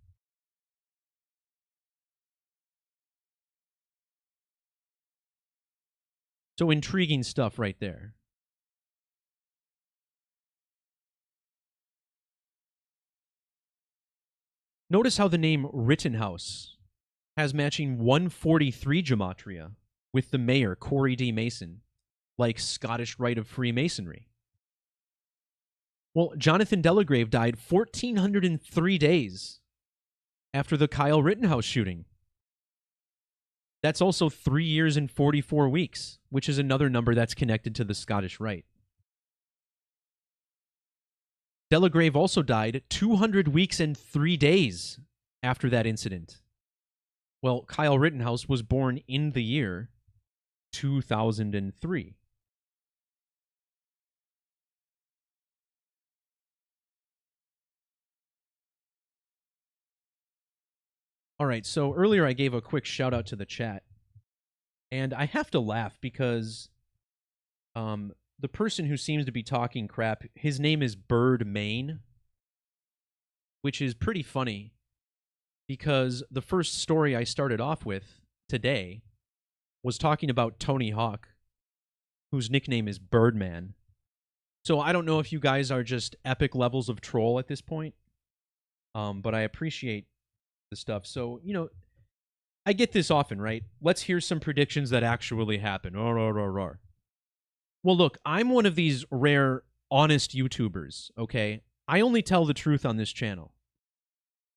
So intriguing stuff right there. Notice how the name Rittenhouse has matching 143 Gematria with the mayor, Corey D. Mason, like Scottish Rite of Freemasonry. Well, Jonathan Delagrave died 1,403 days after the Kyle Rittenhouse shooting. That's also 3 years and 44 weeks, which is another number that's connected to the Scottish Rite. Delagrave also died 200 weeks and 3 days after that incident. Well, Kyle Rittenhouse was born in the year 2003. All right, so earlier I gave a quick shout out to the chat, and I have to laugh because the person who seems to be talking crap, his name is Bird Maine, which is pretty funny because the first story I started off with today was talking about Tony Hawk, whose nickname is Birdman. So I don't know if you guys are just epic levels of troll at this point, but I appreciate the stuff. So, you know, I get this often, right? Let's hear some predictions that actually happen. Well, look, I'm one of these rare, honest YouTubers, okay? I only tell the truth on this channel.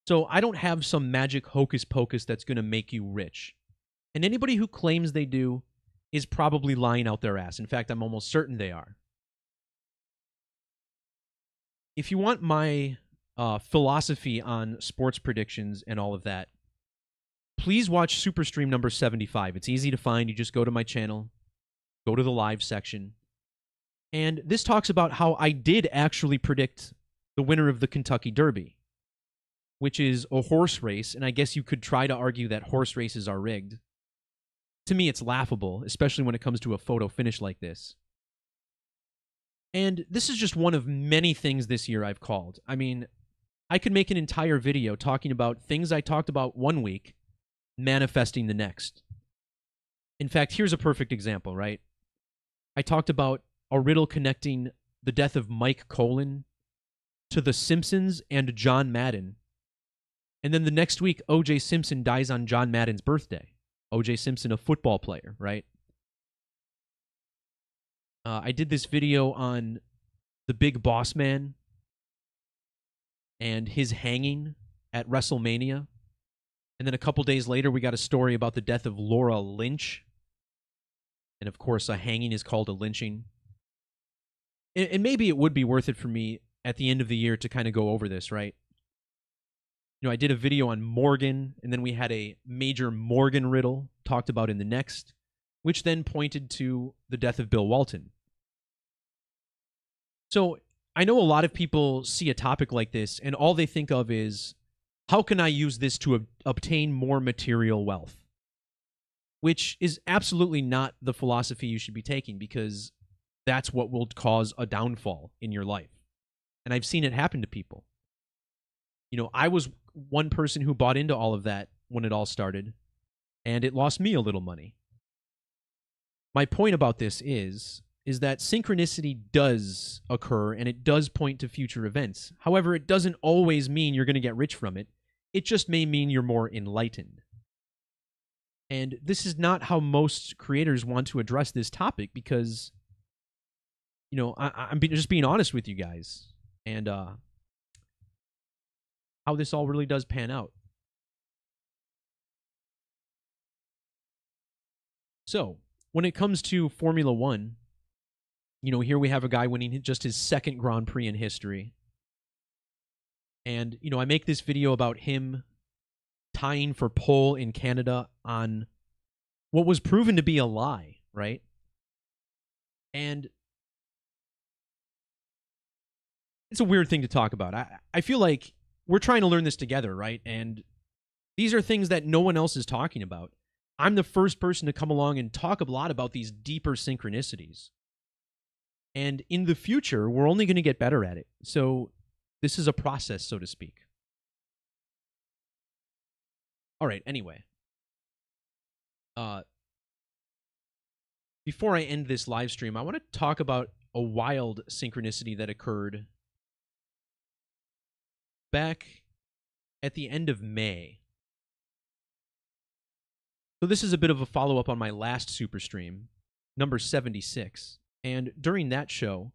So I don't have some magic hocus pocus that's going to make you rich. And anybody who claims they do is probably lying out their ass. In fact, I'm almost certain they are. If you want my philosophy on sports predictions and all of that, please watch Superstream number 75. It's easy to find. You just go to my channel, go to the live section. And this talks about how I did actually predict the winner of the Kentucky Derby, which is a horse race, and I guess you could try to argue that horse races are rigged. To me, it's laughable, especially when it comes to a photo finish like this. And this is just one of many things this year I've called. I mean, I could make an entire video talking about things I talked about one week, manifesting the next. In fact, here's a perfect example, right? I talked about a riddle connecting the death of Mike Colin to The Simpsons and John Madden. And then the next week, O.J. Simpson dies on John Madden's birthday. O.J. Simpson, a football player, right? I did this video on the Big Boss Man and his hanging at WrestleMania. And then a couple days later, we got a story about the death of Laura Lynch. And of course, a hanging is called a lynching. And maybe it would be worth it for me at the end of the year to kind of go over this, right? You know, I did a video on Morgan, and then we had a major Morgan riddle talked about in the next, which then pointed to the death of Bill Walton. So I know a lot of people see a topic like this, and all they think of is, how can I use this to obtain more material wealth? Which is absolutely not the philosophy you should be taking, because that's what will cause a downfall in your life. And I've seen it happen to people. You know, I was one person who bought into all of that when it all started, and it lost me a little money. My point about this is that synchronicity does occur, and it does point to future events. However, it doesn't always mean you're going to get rich from it. It just may mean you're more enlightened. And this is not how most creators want to address this topic, because, you know, I'm just being honest with you guys, and how this all really does pan out. So, when it comes to Formula One, you know, here we have a guy winning just his second Grand Prix in history. And, you know, I make this video about him tying for pole in Canada on what was proven to be a lie, right? And it's a weird thing to talk about. I feel like we're trying to learn this together, right? And these are things that no one else is talking about. I'm the first person to come along and talk a lot about these deeper synchronicities. And in the future, we're only going to get better at it. So this is a process, so to speak. All right, anyway. Before I end this live stream, I want to talk about a wild synchronicity that occurred back at the end of May. So this is a bit of a follow-up on my last super stream, number 76. And during that show,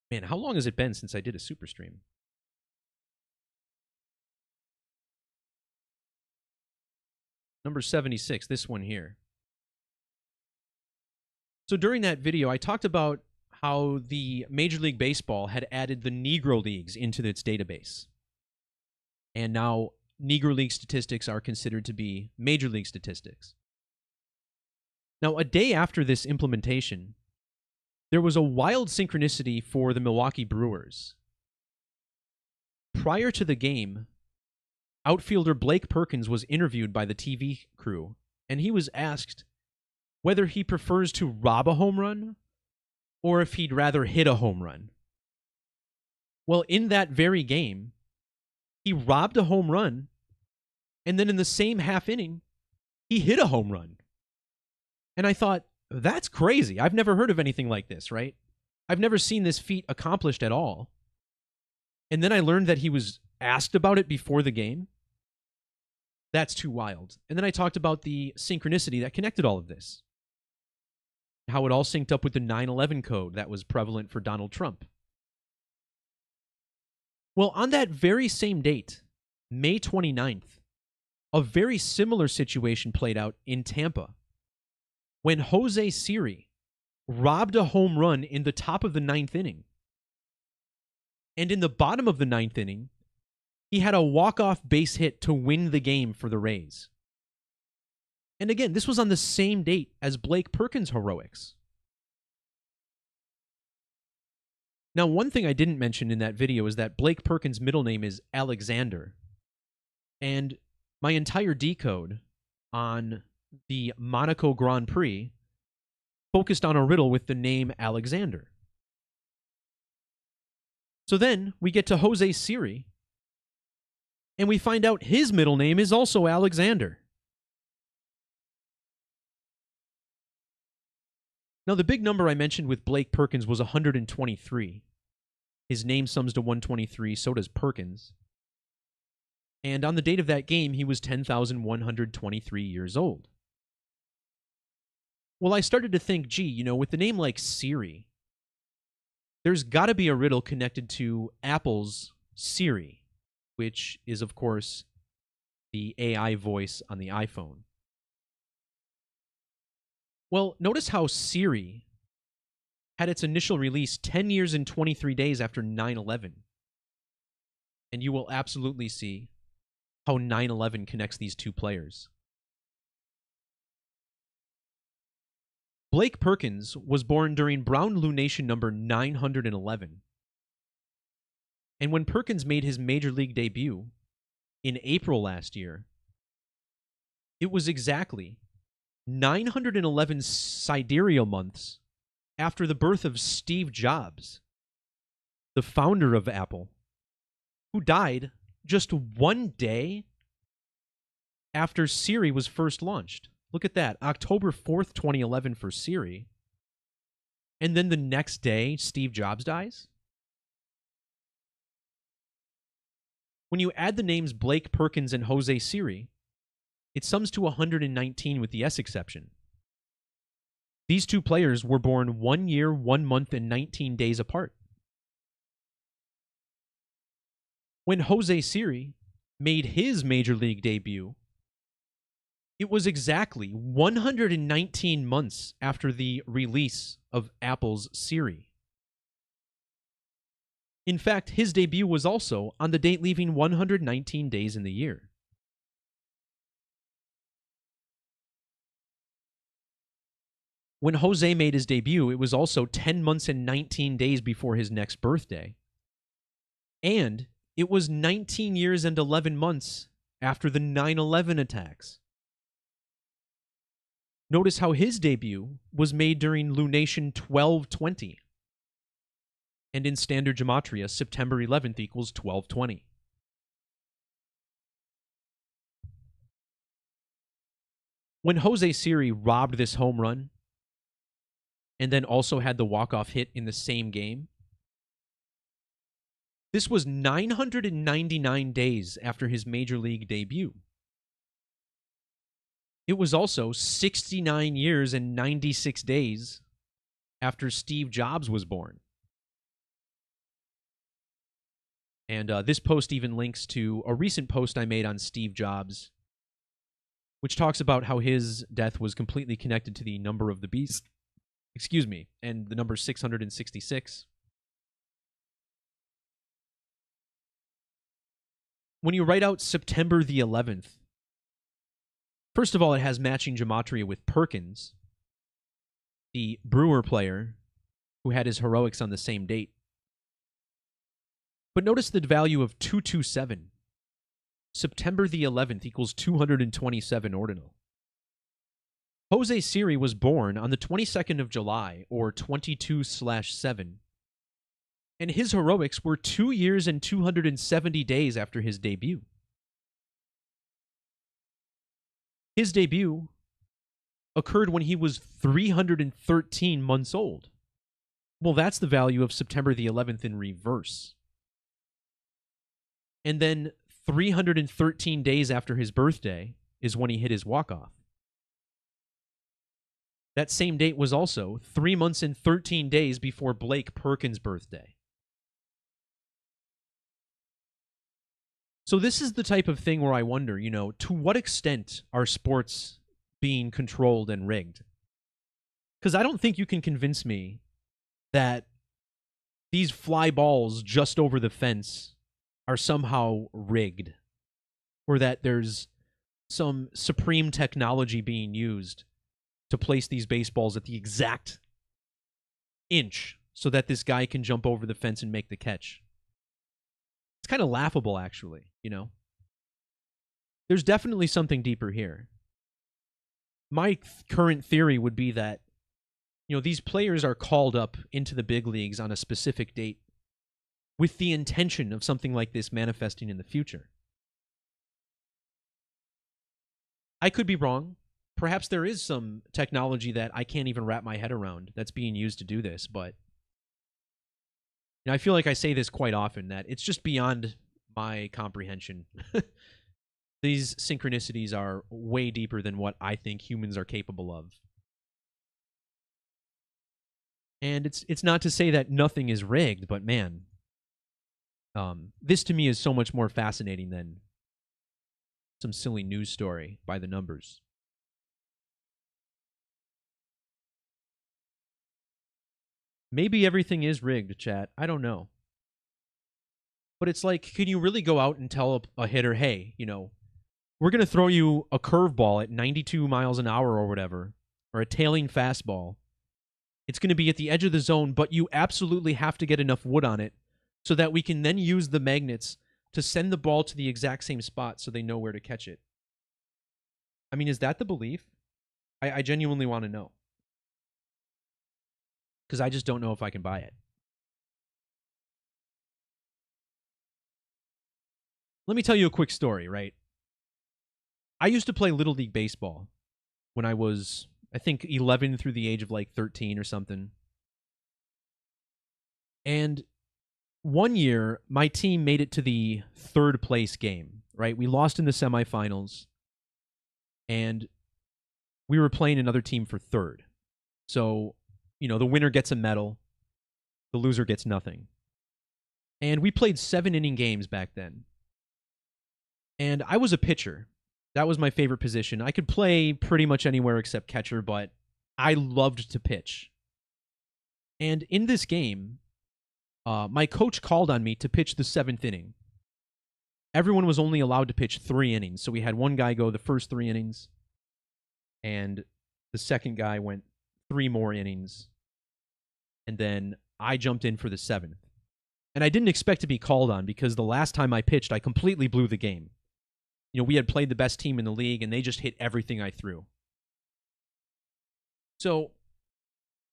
man, how long has it been since I did a super stream? Number 76, this one here. So during that video, I talked about how the Major League Baseball had added the Negro Leagues into its database. And now Negro League statistics are considered to be Major League statistics. Now, a day after this implementation, there was a wild synchronicity for the Milwaukee Brewers. Prior to the game, outfielder Blake Perkins was interviewed by the TV crew, and he was asked whether he prefers to rob a home run or if he'd rather hit a home run. Well, in that very game, he robbed a home run, and then in the same half inning, he hit a home run. And I thought, that's crazy. I've never heard of anything like this, right? I've never seen this feat accomplished at all. And then I learned that he was asked about it before the game. That's too wild. And then I talked about the synchronicity that connected all of this. How it all synced up with the 9/11 code that was prevalent for Donald Trump. Well, on that very same date, May 29th, a very similar situation played out in Tampa when Jose Siri robbed a home run in the top of the ninth inning. And in the bottom of the ninth inning, he had a walk-off base hit to win the game for the Rays. And again, this was on the same date as Blake Perkins' heroics. Now, one thing I didn't mention in that video is that Blake Perkins' middle name is Alexander. And my entire decode on the Monaco Grand Prix focused on a riddle with the name Alexander. So then we get to Jose Siri, and we find out his middle name is also Alexander. Now, the big number I mentioned with Blake Perkins was 123. His name sums to 123, so does Perkins. And on the date of that game, he was 10,123 years old. Well, I started to think, gee, with the name like Siri, there's got to be a riddle connected to Apple's Siri, which is, of course, the AI voice on the iPhone. Well, notice how Siri had its initial release 10 years and 23 days after 9/11. And you will absolutely see how 9/11 connects these two players. Blake Perkins was born during Brown lunation number 911. And when Perkins made his major league debut in April last year, it was exactly 911 sidereal months after the birth of Steve Jobs, the founder of Apple, who died just one day after Siri was first launched. Look at that, October 4th, 2011 for Siri. And then the next day, Steve Jobs dies? When you add the names Blake Perkins and Jose Siri, it sums to 119 with the S exception. These two players were born 1 year, 1 month, and 19 days apart. When Jose Siri made his major league debut, it was exactly 119 months after the release of Apple's Siri. In fact, his debut was also on the date leaving 119 days in the year. When Jose made his debut, it was also 10 months and 19 days before his next birthday. And it was 19 years and 11 months after the 9/11 attacks. Notice how his debut was made during lunation 1220. And in standard Gematria, September 11th equals 1220. When Jose Siri robbed this home run, and then also had the walk-off hit in the same game, this was 999 days after his major league debut. It was also 69 years and 96 days after Steve Jobs was born. And this post even links to a recent post I made on Steve Jobs, which talks about how his death was completely connected to the number of the beast, and the number 666. When you write out September the 11th, first of all, it has matching gematria with Perkins, the Brewer player who had his heroics on the same date. But notice the value of 227. September the 11th equals 227 ordinal. Jose Siri was born on the 22nd of July, or 22/7, and his heroics were 2 years and 270 days after his debut. His debut occurred when he was 313 months old. Well, that's the value of September the 11th in reverse. And then 313 days after his birthday is when he hit his walk-off. That same date was also 3 months and 13 days before Blake Perkins' birthday. So this is the type of thing where I wonder, to what extent are sports being controlled and rigged? Because I don't think you can convince me that these fly balls just over the fence are somehow rigged, or that there's some supreme technology being used to place these baseballs at the exact inch so that this guy can jump over the fence and make the catch. It's kind of laughable, actually, There's definitely something deeper here. My current theory would be that, these players are called up into the big leagues on a specific date with the intention of something like this manifesting in the future. I could be wrong. Perhaps there is some technology that I can't even wrap my head around that's being used to do this, but I feel like I say this quite often, that it's just beyond my comprehension. These synchronicities are way deeper than what I think humans are capable of. And it's not to say that nothing is rigged, but man, this to me is so much more fascinating than some silly news story by the numbers. Maybe everything is rigged, chat. I don't know. But it's like, can you really go out and tell a hitter, hey, we're going to throw you a curveball at 92 miles an hour or whatever, or a tailing fastball. It's going to be at the edge of the zone, but you absolutely have to get enough wood on it so that we can then use the magnets to send the ball to the exact same spot so they know where to catch it. I mean, is that the belief? I genuinely want to know. Because I just don't know if I can buy it. Let me tell you a quick story, right? I used to play Little League Baseball when I was, I think, 11 through the age of like 13 or something. And one year, my team made it to the third place game, right? We lost in the semifinals, and we were playing another team for third. So, the winner gets a medal, the loser gets nothing. And we played 7-inning games back then. And I was a pitcher. That was my favorite position. I could play pretty much anywhere except catcher, but I loved to pitch. And in this game, my coach called on me to pitch the 7th inning. Everyone was only allowed to pitch 3 innings, so we had one guy go the first 3 innings, and the second guy went 3 more innings, and then I jumped in for the 7th. And I didn't expect to be called on because the last time I pitched, I completely blew the game. We had played the best team in the league, and they just hit everything I threw. So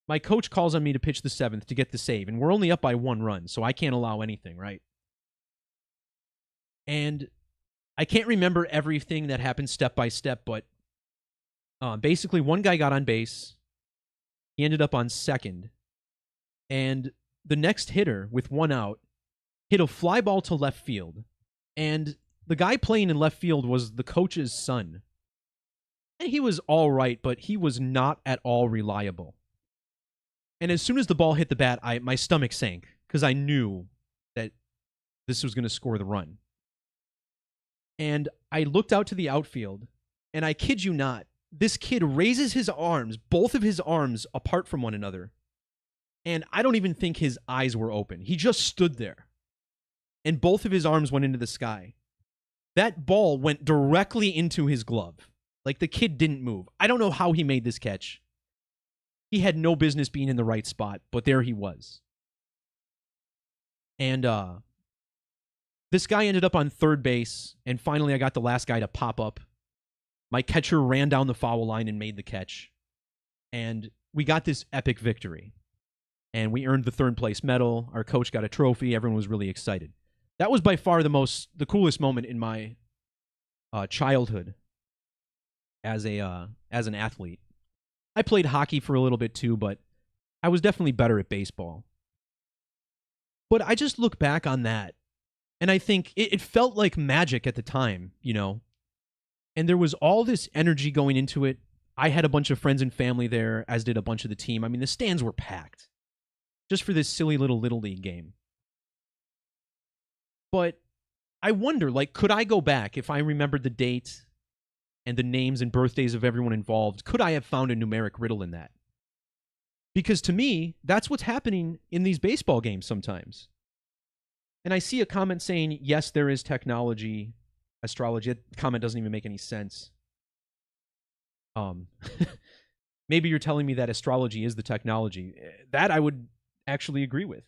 my coach calls on me to pitch the 7th to get the save, and we're only up by 1 run, so I can't allow anything, right? And I can't remember everything that happened step by step, but basically one guy got on base. He ended up on second. And the next hitter, with 1 out, hit a fly ball to left field. And the guy playing in left field was the coach's son. And he was all right, but he was not at all reliable. And as soon as the ball hit the bat, my stomach sank because I knew that this was going to score the run. And I looked out to the outfield, and I kid you not, this kid raises his arms, both of his arms apart from one another, and I don't even think his eyes were open. He just stood there, and both of his arms went into the sky. That ball went directly into his glove. Like, the kid didn't move. I don't know how he made this catch. He had no business being in the right spot, but there he was. And this guy ended up on third base, and finally I got the last guy to pop up. My catcher ran down the foul line and made the catch. And we got this epic victory. And we earned the third place medal. Our coach got a trophy. Everyone was really excited. That was by far the coolest moment in my childhood as an athlete. I played hockey for a little bit too, but I was definitely better at baseball. But I just look back on that, and I think it felt like magic at the time, And there was all this energy going into it. I had a bunch of friends and family there, as did a bunch of the team. I mean, the stands were packed just for this silly little Little League game. But I wonder, like, could I go back if I remembered the date and the names and birthdays of everyone involved? Could I have found a numeric riddle in that? Because to me, that's what's happening in these baseball games sometimes. And I see a comment saying, yes, there is technology, astrology. That comment doesn't even make any sense. Maybe you're telling me that astrology is the technology. That I would actually agree with.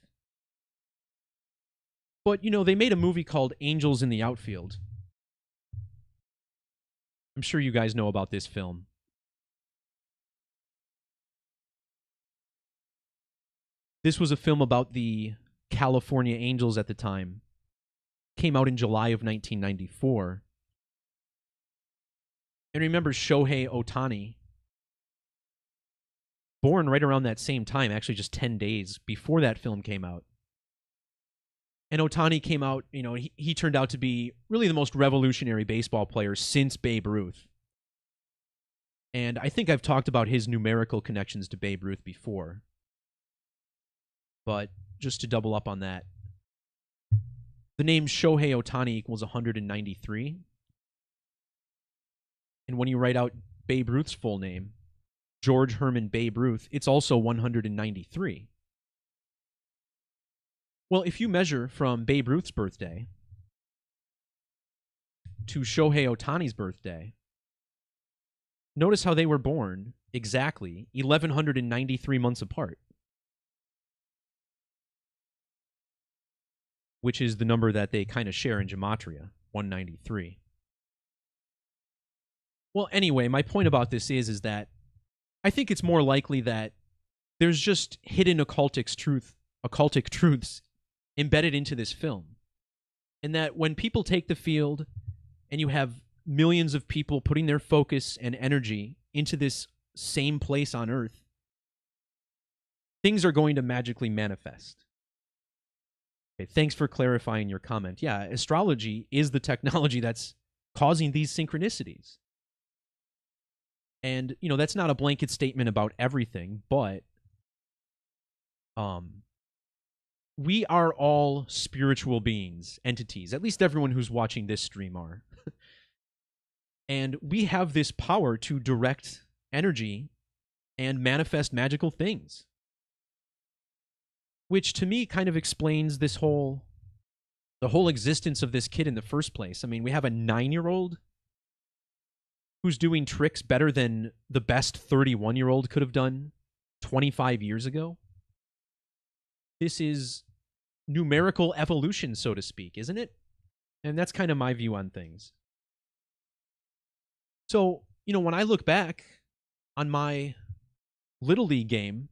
But, you know, they made a movie called Angels in the Outfield. I'm sure you guys know about this film. This was a film about the California Angels at the time. Came out in July of 1994. And remember Shohei Ohtani, born right around that same time, actually just 10 days before that film came out. And Ohtani came out, you know, he turned out to be really the most revolutionary baseball player since Babe Ruth. And I think I've talked about his numerical connections to Babe Ruth before. But just to double up on that, the name Shohei Ohtani equals 193. And when you write out Babe Ruth's full name, George Herman Babe Ruth, it's also 193. Well, if you measure from Babe Ruth's birthday to Shohei Ohtani's birthday, notice how they were born exactly 1,193 months apart, which is the number that they kind of share in Gematria, 193. Well, anyway, my point about this is that I think it's more likely that there's just hidden occultic truths embedded into this film. And that when people take the field and you have millions of people putting their focus and energy into this same place on Earth, things are going to magically manifest. Okay, thanks for clarifying your comment. Yeah, astrology is the technology that's causing these synchronicities. And, you know, that's not a blanket statement about everything, but we are all spiritual beings, entities. At least everyone who's watching this stream are. And we have this power to direct energy and manifest magical things. Which to me kind of explains the whole existence of this kid in the first place. I mean, we have a 9-year-old who's doing tricks better than the best 31-year-old could have done 25 years ago. This is numerical evolution, so to speak, isn't it? And that's kind of my view on things. So, you know, when I look back on my Little League game,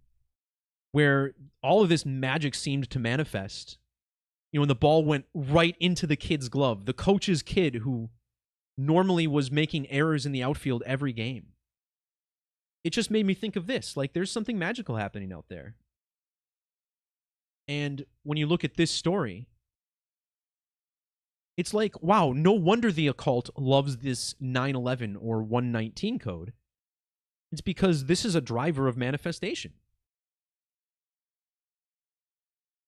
where all of this magic seemed to manifest, you know, when the ball went right into the kid's glove, the coach's kid who normally was making errors in the outfield every game. It just made me think of this. Like, there's something magical happening out there. And when you look at this story, it's like, wow, no wonder the occult loves this 911 or 119 code. It's because this is a driver of manifestation.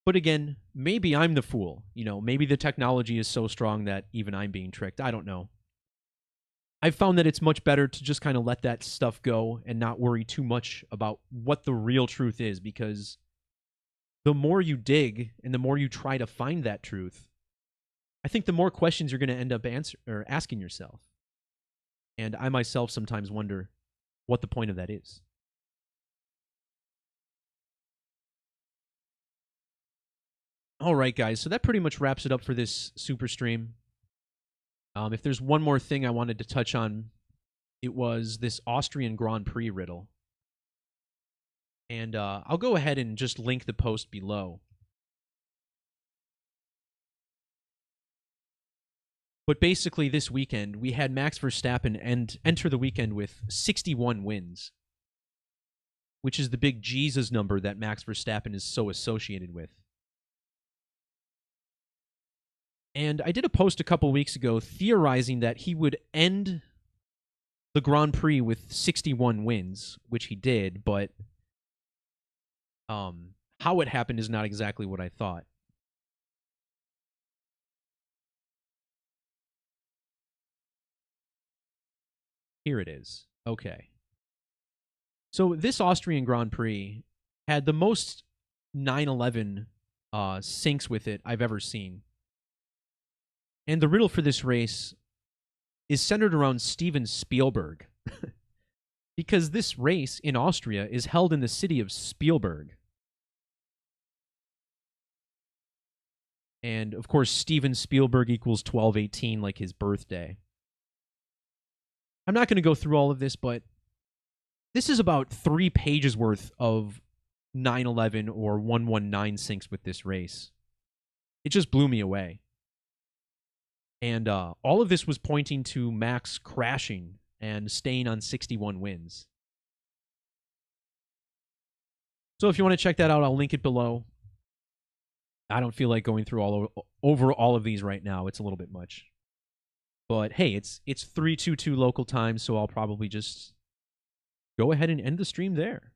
But again, maybe I'm the fool. You know, maybe the technology is so strong that even I'm being tricked. I don't know. I've found that it's much better to just kind of let that stuff go and not worry too much about what the real truth is, because the more you dig and the more you try to find that truth, I think the more questions you're going to end up asking yourself. And I myself sometimes wonder what the point of that is. All right, guys, so that pretty much wraps it up for this super stream. If there's one more thing I wanted to touch on, it was this Austrian Grand Prix riddle. And I'll go ahead and just link the post below. But basically this weekend, we had Max Verstappen enter the weekend with 61 wins, which is the big Jesus number that Max Verstappen is so associated with. And I did a post a couple weeks ago theorizing that he would end the Grand Prix with 61 wins, which he did, but how it happened is not exactly what I thought. Here it is. Okay. So this Austrian Grand Prix had the most 9/11 syncs with it I've ever seen. And the riddle for this race is centered around Steven Spielberg. Because this race in Austria is held in the city of Spielberg. And, of course, Steven Spielberg equals 12/18, like his birthday. I'm not going to go through all of this, but this is about 3 pages worth of 9/11 or 119 syncs with this race. It just blew me away. And all of this was pointing to Max crashing and staying on 61 wins. So if you want to check that out, I'll link it below. I don't feel like going through over all of these right now. It's a little bit much. But hey, it's 3:22 local time, so I'll probably just go ahead and end the stream there.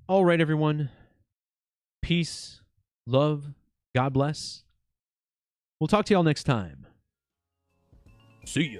All right, everyone. Peace, love, God bless. We'll talk to y'all next time. See ya.